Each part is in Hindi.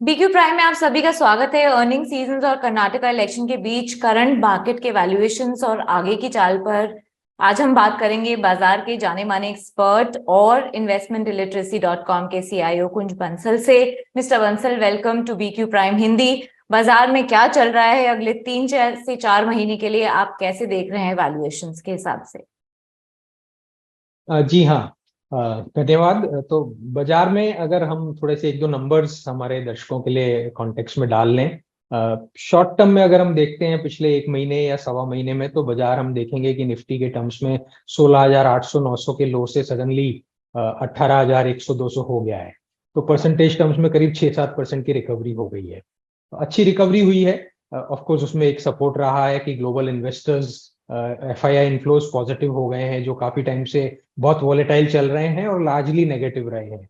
बीक्यू प्राइम में आप सभी का स्वागत है। अर्निंग सीजन और कर्नाटका इलेक्शन के बीच करंट मार्केट के वैल्यूएशंस और आगे की चाल पर आज हम बात करेंगे बाजार के जाने माने एक्सपर्ट और investmentiliteracy.com के सीईओ कुंज बंसल से। Mister Bansal, welcome to BQ Prime Hindi. बाजार में क्या चल रहा है अगले 3 से 4 महीने के लिए, आप कैसे देख रहे हैं वैल्यूएशंस के हिसाब से? जी हाँ। धन्यवाद। तो बाजार में अगर हम थोड़े से एक दो नंबर्स हमारे दर्शकों के लिए कॉन्टेक्स्ट में डाल लें, शॉर्ट टर्म में अगर हम देखते हैं पिछले एक महीने या सवा महीने में, तो बाजार हम देखेंगे कि निफ्टी के टर्म्स में 16,800 900 के लो से सडनली 18,100 200 हो गया है। तो परसेंटेज टर्म्स में करीब 6-7% की रिकवरी हो गई है। तो अच्छी रिकवरी हुई है। ऑफ कोर्स उसमें एक सपोर्ट रहा है कि global investors FII inflows positive हो गए हैं, जो काफी टाइम से बहुत वॉलेटाइल चल रहे हैं और लार्जली नेगेटिव रहे हैं।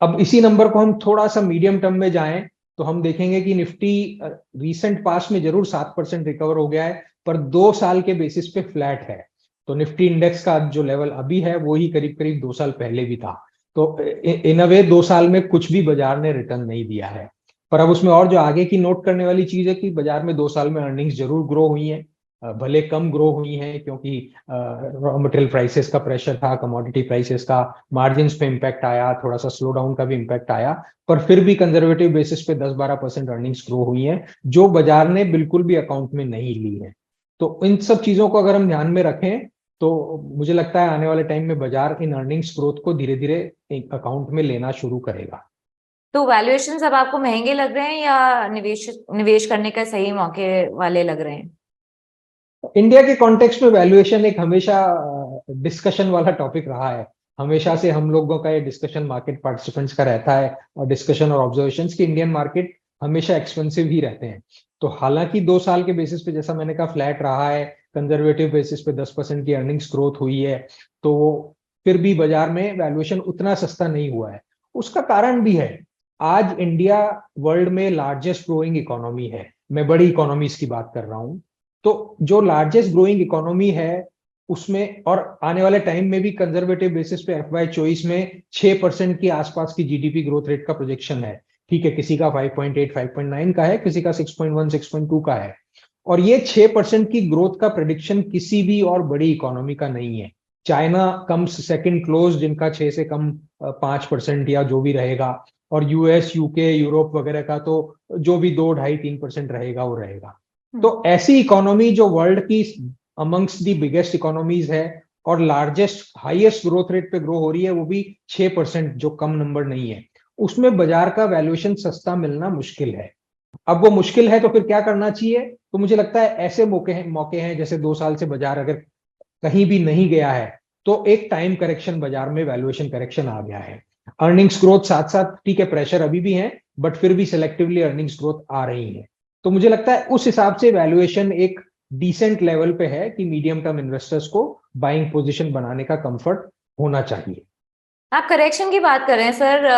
अब इसी नंबर को हम थोड़ा सा मीडियम टर्म में जाएं तो हम देखेंगे कि निफ्टी रीसेंट पास्ट में जरूर 7% रिकवर हो गया है, पर 2 साल के बेसिस पे फ्लैट है। तो निफ्टी इंडेक्स का जो लेवल अभी है वो ही करीब करीब 2 साल पहले भी था। तो इन अ वे 2 साल में कुछ भी बाजार ने रिटर्न नहीं दिया है। पर अब उसमें और जो आगे की नोट करने वाली चीज है कि बाजार में 2 साल में अर्निंग्स जरूर ग्रो हुई हैं। भले कम ग्रो हुई हैं क्योंकि रॉ मटेरियल प्राइसेस का प्रेशर था, कमोडिटी प्राइसेस का, मार्जिन्स पे इम्पैक्ट आया, थोड़ा सा स्लो डाउन का भी इम्पैक्ट आया, पर फिर भी कंजर्वेटिव बेसिस पे 10-12% अर्निंग्स ग्रो हुई हैं, जो बाजार ने बिल्कुल भी अकाउंट में नहीं ली है। तो इन सब चीजों को अगर हम ध्यान में रखें तो मुझे लगता है आने वाले टाइम में बाजार इन अर्निंग्स ग्रोथ को धीरे धीरे अकाउंट में लेना शुरू करेगा। तो वैल्यूएशंस अब आपको महंगे लग रहे हैं या निवेश निवेश करने का सही मौके वाले लग रहे हैं? इंडिया के कॉन्टेक्स्ट में वैल्यूएशन एक हमेशा डिस्कशन वाला टॉपिक रहा है। हमेशा से हम लोगों का ये डिस्कशन मार्केट पार्टिसिपेंट्स का रहता है, और डिस्कशन और ऑब्जर्वेशंस कि इंडियन मार्केट हमेशा एक्सपेंसिव ही रहते हैं। तो हालांकि 2 साल के बेसिस पे जैसा मैंने कहा फ्लैट रहा है, कंजर्वेटिव बेसिस पे 10% की अर्निंग्स ग्रोथ हुई है, तो फिर भी बाजार में वैल्यूएशन उतना सस्ता नहीं हुआ है। उसका कारण भी है, आज इंडिया वर्ल्ड में लार्जेस्ट ग्रोइंग इकोनॉमी है। मैं बड़ी इकोनॉमीज की बात कर रहा हूँ। तो जो लार्जेस्ट ग्रोइंग इकोनॉमी है उसमें, और आने वाले टाइम में भी कंजर्वेटिव बेसिस पे FY24 में 6% के आसपास की जीडीपी ग्रोथ रेट का प्रोजेक्शन है। ठीक है, किसी का 5.8 5.9 का है, किसी का 6.1 6.2 का है। और ये 6% की ग्रोथ का प्रेडिक्शन किसी भी और बड़ी इकोनॉमी का नहीं है। चाइना कम्स सेकंड क्लोज, जिनका 6 से कम 5% या जो भी रहेगा, और यूएस यूके यूरोप वगैरह का तो जो भी 2 2.5 3% रहेगा वो रहेगा। तो ऐसी इकोनॉमी जो वर्ल्ड की अमंग्स दी बिगेस्ट इकोनॉमीज है और लार्जेस्ट हाईएस्ट ग्रोथ रेट पे ग्रो हो रही है, वो भी 6%, जो कम नंबर नहीं है, उसमें बाजार का वैल्यूएशन सस्ता मिलना मुश्किल है। अब वो मुश्किल है तो फिर क्या करना चाहिए? तो मुझे लगता है ऐसे मौके हैं जैसे 2 साल से बाजार अगर कहीं भी नहीं गया है, तो एक टाइम करेक्शन बाजार में वैल्यूएशन करेक्शन आ गया है। अर्निंग्स ग्रोथ साथ साथ ठीक है, प्रेशर अभी भी है, बट फिर भी सिलेक्टिवली अर्निंग्स ग्रोथ आ रही है। तो मुझे लगता है उस हिसाब से वैल्यूएशन एक डिसेंट लेवल पे है कि मीडियम टर्म इन्वेस्टर्स को बाइंग पोजीशन बनाने का कंफर्ट होना चाहिए। आप करेक्शन की बात कर रहे हैं सर।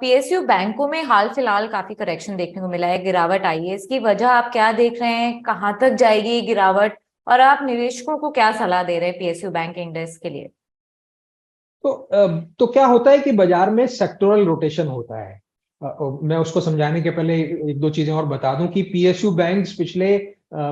पीएसयू बैंकों में हाल फिलहाल काफी करेक्शन देखने को मिला है, गिरावट आई है। इसकी वजह आप क्या देख रहे हैं? कहाँ तक जाएगी ये गिरावट? और आप निवेशकों को क्या सलाह दे रहे हैं पीएसयू बैंक इंडेक्स के लिए? तो क्या होता है कि बाजार में सेक्टोरल रोटेशन होता है। मैं उसको समझाने के पहले एक दो चीजें और बता दूं कि पीएसयू बैंक्स पिछले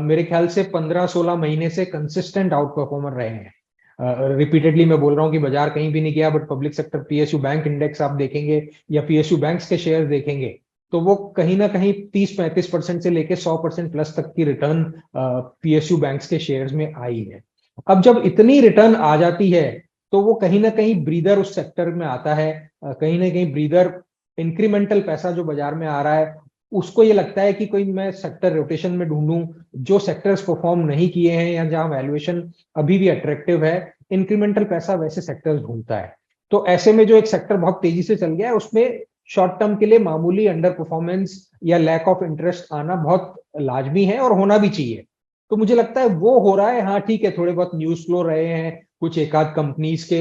मेरे ख्याल से 15-16 महीने से कंसिस्टेंट आउट परफॉर्मर रहे हैं। रिपीटेडली मैं बोल रहा हूँ कि बाजार कहीं भी नहीं गया, but public sector PSU bank index आप देखेंगे या पीएसयू बैंक्स के शेयर देखेंगे, तो वो कहीं ना कहीं 30-35% से लेके 100% प्लस तक की रिटर्न पीएसयू बैंक्स के शेयर्स में आई है। अब जब इतनी रिटर्न आ जाती है तो वो कहीं ना कहीं ब्रीदर उस सेक्टर में आता है। कहीं ना कहीं ब्रीदर, इंक्रीमेंटल पैसा जो बाजार में आ रहा है, उसको ये लगता है कि कोई मैं सेक्टर रोटेशन में ढूंढूं, जो सेक्टर्स परफॉर्म नहीं किए हैं या जहां वैल्यूएशन अभी भी अट्रैक्टिव है, इंक्रीमेंटल पैसा वैसे सेक्टर्स ढूंढता है। तो ऐसे में जो एक सेक्टर बहुत तेजी से चल गया है, उसमें शॉर्ट टर्म के लिए मामूली अंडर परफॉर्मेंस या लैक ऑफ इंटरेस्ट आना बहुत लाजमी है और होना भी चाहिए। तो मुझे लगता है वो हो रहा है। हाँ ठीक है, थोड़े बहुत न्यूज फ्लो रहे हैं, कुछ एक आध कंपनीज के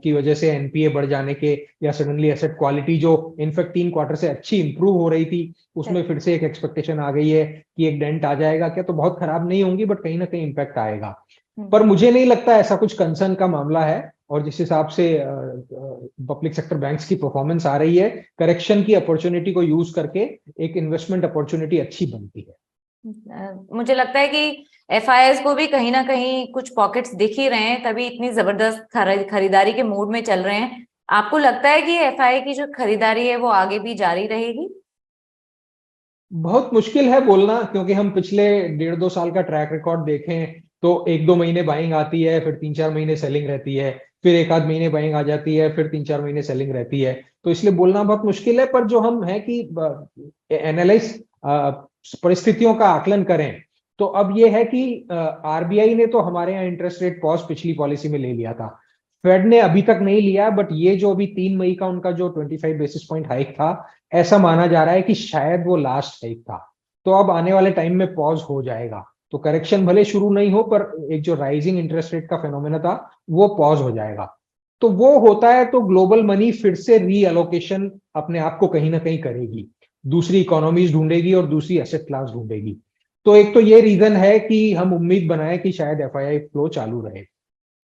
की वजह से एनपीए बढ़ जाने के, या सडनली एसेट क्वालिटी जो इनफैक्ट 3 क्वार्टर से अच्छी इंप्रूव हो रही थी, उसमें फिर से एक एक्सपेक्टेशन आ गई है कि एक डेंट आ जाएगा क्या, तो बहुत खराब नहीं होंगी बट कहीं ना कहीं इंपैक्ट आएगा। पर मुझे नहीं लगता ऐसा कुछ कंसर्न का मामला है। और जिस हिसाब से पब्लिक सेक्टर बैंक्स की परफॉर्मेंस आ रही है, करेक्शन की अपॉर्चुनिटी को यूज करके एक इन्वेस्टमेंट अपॉर्चुनिटी अच्छी बनती है। मुझे लगता है कि एफआईआईज को भी कहीं ना कहीं कुछ पॉकेट्स दिख ही रहे हैं, तभी इतनी जबरदस्त खरीदारी के मूड में चल रहे हैं। आपको लगता है कि एफआईआई की जो खरीदारी है वो आगे भी जारी रहेगी? बहुत मुश्किल है बोलना, क्योंकि हम पिछले 1.5-2 साल का ट्रैक रिकॉर्ड देखें तो 1-2 महीने बाइंग आती है, फिर 3-4 महीने सेलिंग रहती है, फिर 1 आध महीने बाइंग आ जाती है, फिर 3-4 महीने सेलिंग रहती है। तो इसलिए बोलना बहुत मुश्किल है। पर जो हम है कि एनालाइज परिस्थितियों का आकलन करें, तो अब ये है कि आरबीआई ने तो हमारे यहाँ इंटरेस्ट रेट पॉज पिछली पॉलिसी में ले लिया था, फेड ने अभी तक नहीं लिया। बट ये जो अभी 3 मई का उनका जो 25 बेसिस पॉइंट हाइक था, ऐसा माना जा रहा है कि शायद वो लास्ट हाइक था। तो अब आने वाले टाइम में पॉज हो जाएगा, तो करेक्शन भले शुरू नहीं हो, पर एक जो राइजिंग इंटरेस्ट रेट का फेनोमेना था वो पॉज हो जाएगा। तो वो होता है तो ग्लोबल मनी फिर से रीअलोकेशन अपने आप को कहीं ना कहीं करेगी, दूसरी इकोनॉमीज ढूंढेगी और दूसरी एसेट क्लास ढूंढेगी। तो एक तो ये रीजन है कि हम उम्मीद बनाए कि शायद एफआईआई फ्लो चालू रहे।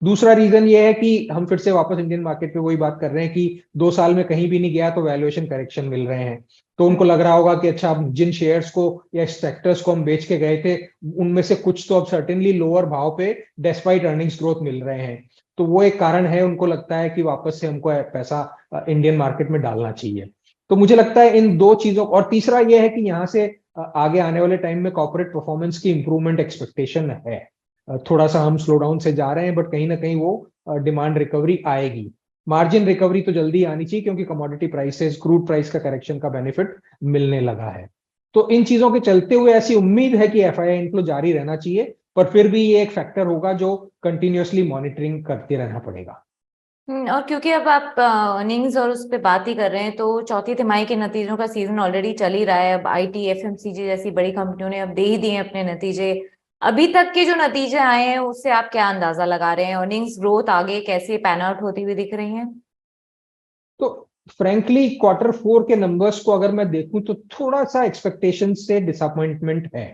दूसरा रीजन ये है कि हम फिर से वापस इंडियन मार्केट पे वही बात कर रहे हैं कि 2 साल में कहीं भी नहीं गया तो वैल्यूएशन करेक्शन मिल रहे हैं। तो उनको लग रहा होगा कि अच्छा, जिन शेयर्स को या सेक्टर्स को हम बेच के गए थे, उनमें से कुछ तो अब सर्टेनली लोअर भाव पे डेस्पाइट अर्निंग्स ग्रोथ मिल रहे हैं। तो वो एक कारण है, उनको लगता है कि वापस से हमको पैसा इंडियन मार्केट में डालना चाहिए। तो मुझे लगता है इन दो चीजों, और तीसरा ये है कि यहाँ से आगे आने वाले टाइम में कॉर्पोरेट परफॉर्मेंस की इंप्रूवमेंट एक्सपेक्टेशन है। थोड़ा सा हम स्लो डाउन से जा रहे हैं, बट कहीं ना कहीं वो डिमांड रिकवरी आएगी। मार्जिन रिकवरी तो जल्दी आनी चाहिए, क्योंकि कमोडिटी प्राइसेस, क्रूड प्राइस का करेक्शन का बेनिफिट मिलने लगा है। तो इन चीजों के चलते हुए ऐसी उम्मीद है कि एफआईआई इनफ्लो जारी रहना चाहिए, पर फिर भी ये एक फैक्टर होगा जो कंटिन्यूअसली मॉनिटरिंग करते रहना पड़ेगा। और क्योंकि अब आप अर्निंग्स और उस पे बात ही कर रहे हैं, तो चौथी तिमाही के नतीजों का सीजन ऑलरेडी चल ही रहा है। अब आईटी, एफएमसीजी जैसी बड़ी कंपनियों ने अब दे ही दिए हैं अपने नतीजे। अभी तक के जो नतीजे आए हैं उससे आप क्या अंदाजा लगा रहे हैं? अर्निंग्स ग्रोथ आगे कैसे पैन आउट होती हुई दिख रही है? तो फ्रैंकली Q4 के नंबर्स को अगर मैं देखूं तो थोड़ा सा एक्सपेक्टेशन से डिसअपॉइंटमेंट है।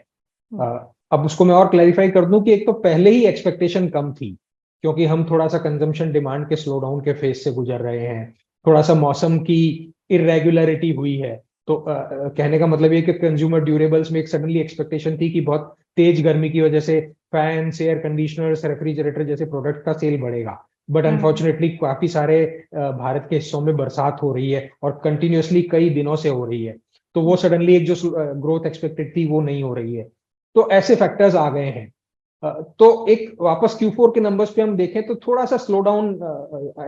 अब उसको मैं और क्लैरिफाई कर दूं कि एक तो पहले ही एक्सपेक्टेशन कम थी, क्योंकि हम थोड़ा सा कंजम्पशन डिमांड के स्लो डाउन के फेज से गुजर रहे हैं, थोड़ा सा मौसम की इरेगुलरिटी हुई है। तो कहने का मतलब ये कि कंज्यूमर ड्यूरेबल्स में एक सडनली एक्सपेक्टेशन थी कि बहुत तेज गर्मी की वजह से फैंस, एयर कंडीशनर्स, रेफ्रिजरेटर जैसे प्रोडक्ट का सेल बढ़ेगा। बट अनफॉर्चुनेटली काफी सारे भारत के हिस्सों में बरसात हो रही है, और कंटिन्यूअसली कई दिनों से हो रही है। तो वो सडनली एक जो ग्रोथ एक्सपेक्टेड थी वो नहीं हो रही है। तो ऐसे फैक्टर्स आ गए हैं। तो एक वापस Q4 के नंबर्स पे हम देखें तो थोड़ा सा स्लो डाउन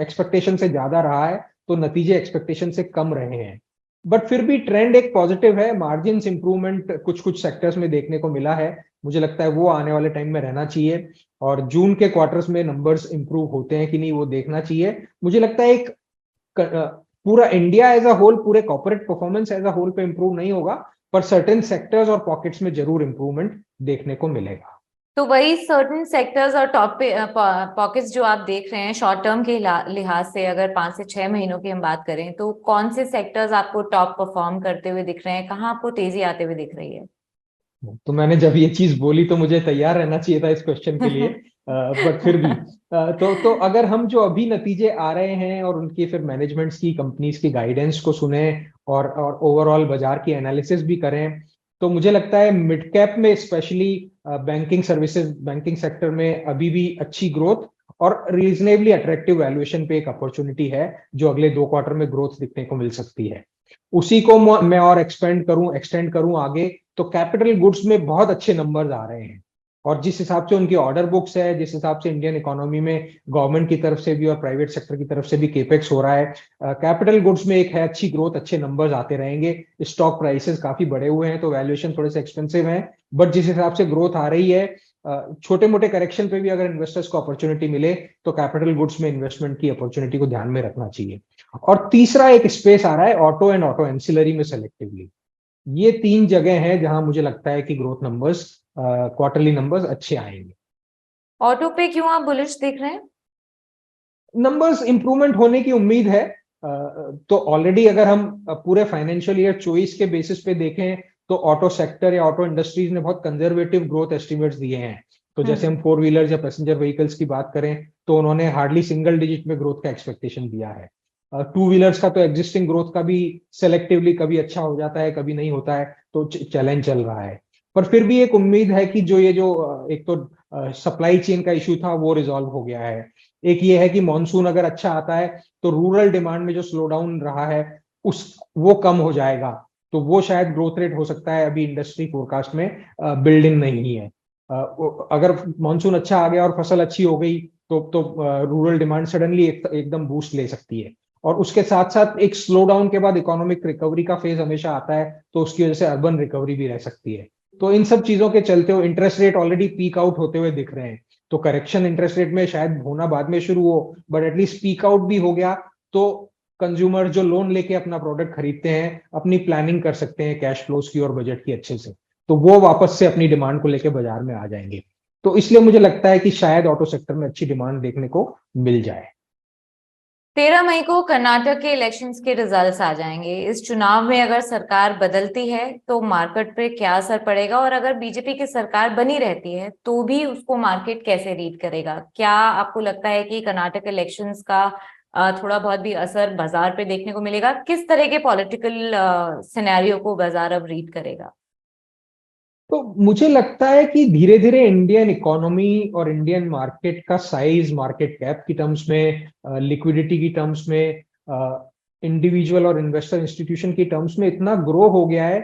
एक्सपेक्टेशन से ज्यादा रहा है, तो नतीजे एक्सपेक्टेशन से कम रहे हैं। बट फिर भी ट्रेंड एक पॉजिटिव है, मार्जिन इंप्रूवमेंट कुछ कुछ सेक्टर्स में देखने को मिला है। मुझे लगता है वो आने वाले टाइम में रहना चाहिए, और जून के क्वार्टर्स में नंबर्स इंप्रूव होते हैं कि नहीं वो देखना चाहिए। मुझे लगता है एक पूरा इंडिया एज अ होल, पूरे corporate performance as a whole पे इंप्रूव नहीं होगा, पर सर्टेन सेक्टर्स और पॉकेट्स में जरूर इंप्रूवमेंट देखने को मिलेगा। तो वही सर्टेन सेक्टर्स और टॉप पॉकेट्स जो आप देख रहे हैं शॉर्ट टर्म के लिहाज से, अगर 5 से 6 महीनों की हम बात करें, तो कौन से सेक्टर्स आपको टॉप परफॉर्म करते हुए दिख रहे हैं? कहाँ आपको तेजी आते हुए दिख रही है? तो मैंने जब ये चीज बोली तो मुझे तैयार रहना चाहिए था इस क्वेश्चन के लिए, बट फिर भी तो अगर हम जो अभी नतीजे आ रहे हैं और उनकी फिर मैनेजमेंट्स की, कंपनीज की गाइडेंस को सुने, और ओवरऑल बाजार की एनालिसिस भी करें, तो मुझे लगता है मिड कैप में specially banking services, banking sector में अभी भी अच्छी ग्रोथ और रीजनेबली अट्रैक्टिव वैल्यूएशन पे एक अपॉर्चुनिटी है, जो अगले 2 क्वार्टर में ग्रोथ दिखने को मिल सकती है। उसी को मैं और एक्सटेंड करूं आगे, तो कैपिटल गुड्स में बहुत अच्छे नंबर्स आ रहे हैं। और जिस हिसाब से उनकी ऑर्डर बुक्स है, जिस हिसाब से इंडियन इकोनॉमी में गवर्नमेंट की तरफ से भी और प्राइवेट सेक्टर की तरफ से भी केपेक्स हो रहा है, कैपिटल गुड्स में एक है अच्छी ग्रोथ, अच्छे नंबर्स आते रहेंगे। स्टॉक प्राइसेस काफी बढ़े हुए हैं, तो वैल्यूएशन थोड़े से एक्सपेंसिव हैं, बट जिस हिसाब से ग्रोथ आ रही है, छोटे मोटे करेक्शन पे भी अगर इन्वेस्टर्स को अपॉर्चुनिटी मिले, तो कैपिटल गुड्स में इन्वेस्टमेंट की अपॉर्चुनिटी को ध्यान में रखना चाहिए। और तीसरा एक स्पेस आ रहा है ऑटो एंड ऑटो एंसिलरी में सेलेक्टिवली। ये 3 जगह हैं जहां मुझे लगता है कि ग्रोथ नंबर्स, क्वार्टरली नंबर्स अच्छे आएंगे। ऑटो पे क्यों आप बुलिश दिख रहे हैं? नंबर्स इंप्रूवमेंट होने की उम्मीद है। तो ऑलरेडी अगर हम पूरे फाइनेंशियल ईयर चॉइस के बेसिस पे देखें, तो ऑटो सेक्टर या ऑटो इंडस्ट्रीज ने बहुत कंजर्वेटिव ग्रोथ एस्टिमेट्स दिए हैं। तो जैसे हम 4 व्हीलर्स या पैसेंजर व्हीकल्स की बात करें तो उन्होंने हार्डली सिंगल डिजिट में ग्रोथ का एक्सपेक्टेशन दिया है। 2 व्हीलर्स का तो एग्जिस्टिंग ग्रोथ का भी सेलेक्टिवली कभी अच्छा हो जाता है, कभी नहीं होता है, तो चैलेंज चल रहा है। पर फिर भी एक उम्मीद है कि एक तो सप्लाई चेन का इशू था वो रिजॉल्व हो गया है। एक ये है कि मानसून अगर अच्छा आता है तो रूरल डिमांड में जो स्लो डाउन रहा है उस वो कम हो जाएगा, तो वो शायद ग्रोथ रेट हो सकता है, अभी इंडस्ट्री फोरकास्ट में बिल्डिंग नहीं है। अगर मानसून अच्छा आ गया और फसल अच्छी हो गई तो रूरल डिमांड सडनली एकदम बूस्ट ले सकती है। और उसके साथ साथ एक स्लो डाउन के बाद इकोनॉमिक रिकवरी का फेज हमेशा आता है, तो उसकी वजह से अर्बन रिकवरी भी रह सकती है। तो इन सब चीजों के चलते हुए interest rate already peak out होते हुए दिख रहे हैं, तो करेक्शन इंटरेस्ट रेट में शायद होना बाद में शुरू हो, बट एटलीस्ट पीक आउट भी हो गया तो कंज्यूमर जो लोन लेके अपना प्रोडक्ट खरीदते हैं अपनी प्लानिंग कर सकते हैं कैश फ्लोज की और बजट की अच्छे से, तो वो वापस से अपनी डिमांड को लेके बाजार में आ जाएंगे। तो इसलिए मुझे लगता है कि शायद ऑटो सेक्टर में अच्छी डिमांड देखने को मिल जाए। 13 मई को कर्नाटक के इलेक्शंस के रिजल्ट्स आ जाएंगे। इस चुनाव में अगर सरकार बदलती है तो मार्केट पे क्या असर पड़ेगा, और अगर बीजेपी की सरकार बनी रहती है तो भी उसको मार्केट कैसे रीड करेगा? क्या आपको लगता है कि कर्नाटक इलेक्शंस का थोड़ा बहुत भी असर बाजार पे देखने को मिलेगा? किस तरह के पॉलिटिकल सिनेरियो को बाजार अब रीड करेगा? तो मुझे लगता है कि धीरे धीरे इंडियन इकोनॉमी और इंडियन मार्केट का साइज, मार्केट कैप की टर्म्स में, लिक्विडिटी की टर्म्स में, इंडिविजुअल और इन्वेस्टर इंस्टीट्यूशन की टर्म्स में इतना ग्रो हो गया है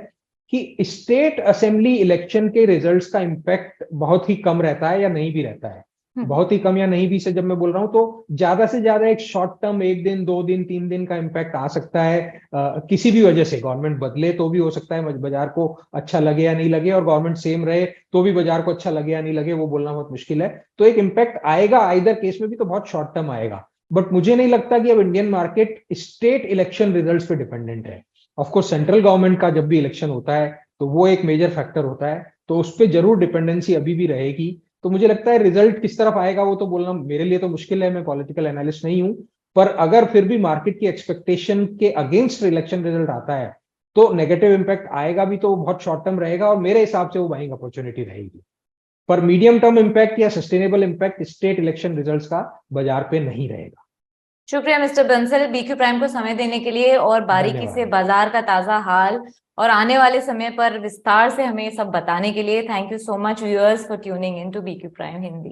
कि स्टेट असेंबली इलेक्शन के रिजल्ट्स का इम्पैक्ट बहुत ही कम रहता है या नहीं भी रहता है। बहुत ही कम या नहीं भी से जब मैं बोल रहा हूं तो ज्यादा से ज्यादा एक शॉर्ट टर्म 1 दिन 2 दिन 3 दिन का इम्पैक्ट आ सकता है। किसी भी वजह से गवर्नमेंट बदले तो भी हो सकता है, बाजार को अच्छा लगे या नहीं लगे, और गवर्नमेंट सेम रहे तो भी बाजार को अच्छा लगे या नहीं लगे, वो बोलना बहुत मुश्किल है। तो एक इम्पैक्ट आएगा आइदर केस में भी, तो बहुत शॉर्ट टर्म आएगा। बट मुझे नहीं लगता कि अब Indian market state election results पे डिपेंडेंट है। ऑफकोर्स सेंट्रल गवर्नमेंट का जब भी इलेक्शन होता है तो वो एक मेजर फैक्टर होता है, तो उस पर जरूर डिपेंडेंसी अभी भी रहेगी। तो मुझे लगता है रिजल्ट किस तरफ आएगा वो तो बोलना मेरे लिए तो मुश्किल है, मैं पॉलिटिकल एनालिस्ट नहीं हूं। पर अगर फिर भी मार्केट की एक्सपेक्टेशन के अगेंस्ट इलेक्शन रिजल्ट आता है तो नेगेटिव इंपैक्ट आएगा भी, तो वो बहुत शॉर्ट टर्म रहेगा और मेरे हिसाब से वो बाइंग अपॉर्चुनिटी रहेगी। पर मीडियम टर्म इंपैक्ट या sustainable impact state election results का बाजार पे नहीं रहेगा। शुक्रिया मिस्टर बंसल, बीक्यू प्राइम को समय देने के लिए और बारीकी से धन्यवाद। बाजार का ताजा हाल और आने वाले समय पर विस्तार से हमें सब बताने के लिए। Thank you so much viewers for tuning in to BQ Prime Hindi.